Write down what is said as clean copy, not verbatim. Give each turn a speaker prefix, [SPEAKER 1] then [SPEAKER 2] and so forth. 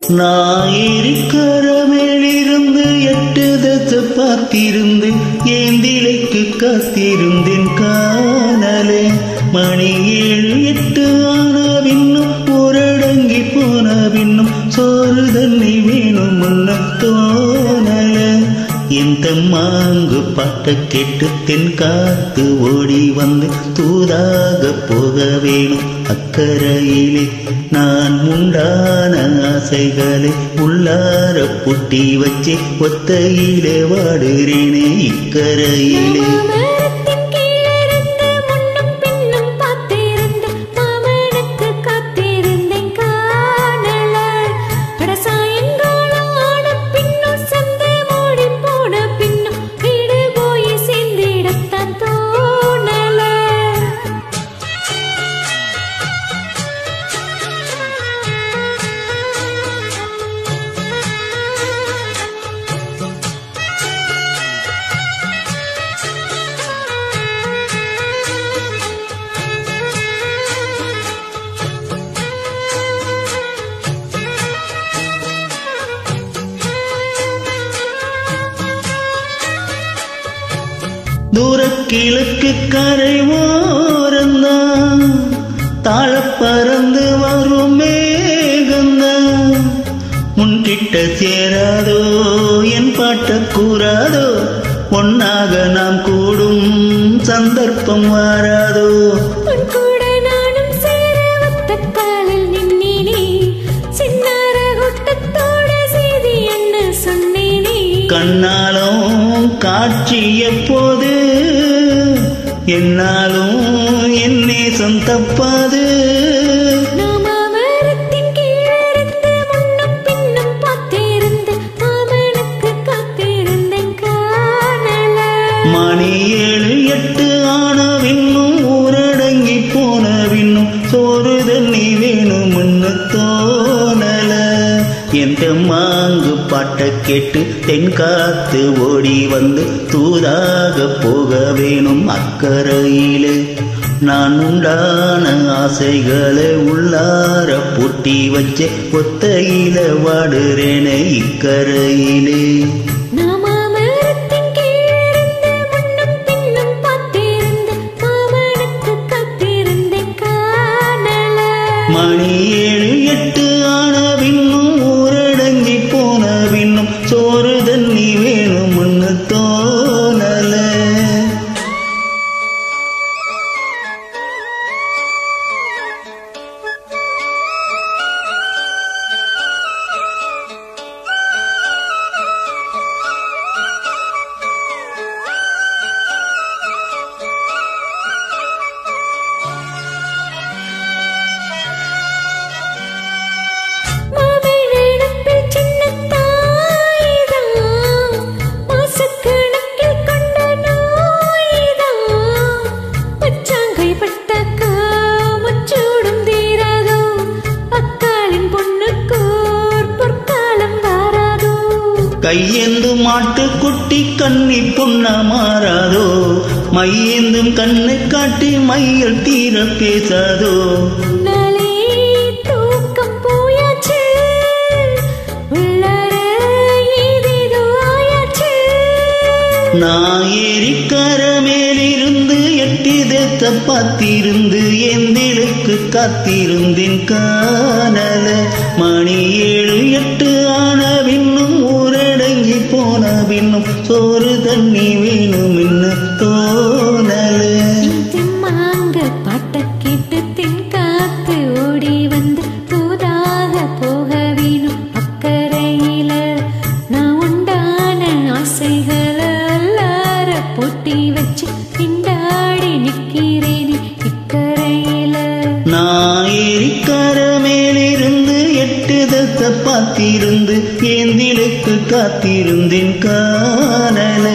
[SPEAKER 1] நான் இருக்கிற மேலிருந்து 8 தசை பார்த்திருந்து ஏந்திலைக்கு காத்திருந்தேன் காணலே. மணி 7 8 ஆன பின்னும் ஊரடங்கி போன பின்னும் சோறு தண்ணி வேணும் முன்ன தோணல. எந்த மாங்கு பாட்ட கேட்டு தென் காத்து ஓடி வந்து தூதாக போக வேணும் அக்கறையிலே. நான் உண்டான ஆசைகளை உள்ளார புட்டி வச்சு ஒத்தையிலே வாடுறேனே இக்கரையிலே. தூர கிழக்கு கரை ஓரந்தான் தாழ பறந்து வரும் மேகந்தான். முன்கிட்ட சேராதோ என் பாட்ட கூறாதோ, ஒன்னாக நாம் கூடும் சந்தர்ப்பம் வாராதோ. கண்ணாலும் காட்சி எப்போது என்னாலும் என் நேசம் தப்பாது. மணி 7 8 ஆன பின்னும் ஊரடங்கி போன பின்னும் சோறு தண்ணி வேணும் முன்னு தோணல. எந்த மாங்கு பாட்ட கேட்டு தென் காத்து ஓடி வந்து தூதாக போக வேணும் அக்கறையிலே. நான் உண்டான ஆசைகளை உள்ளார பூட்டி வச்சு ஒத்தையில வாடுறேனே இக்கரையிலே. மணி 7 8 ஆன பின்னும் ஊரடங்கி போன பின்னும் சோறு தண்ணி வேணும் முன்னு தோணல. கையேந்தும் மாட்டு குட்டி கண்ணி பொண்ண மாறாதோ, மையேந்தும் கண்ணை காட்டி மையல் தீர பேசாதோ. நான் ஏரிக்கர மேலிருந்து 8 தசை பார்த்திருந்து ஏந்திலுக்கு காத்திருந்தேன் காணல. மணி 7 8 ஆன பின்னும் ஊரடங்கி போன பின்னும் சோறு தண்ணி வேணும் என்ன தோணல. நான் ஏரிக்கர மேலிருந்து 8 தசை பார்த்திருந்து ஏந்திலுக்கு காத்திருந்தேன் காணல.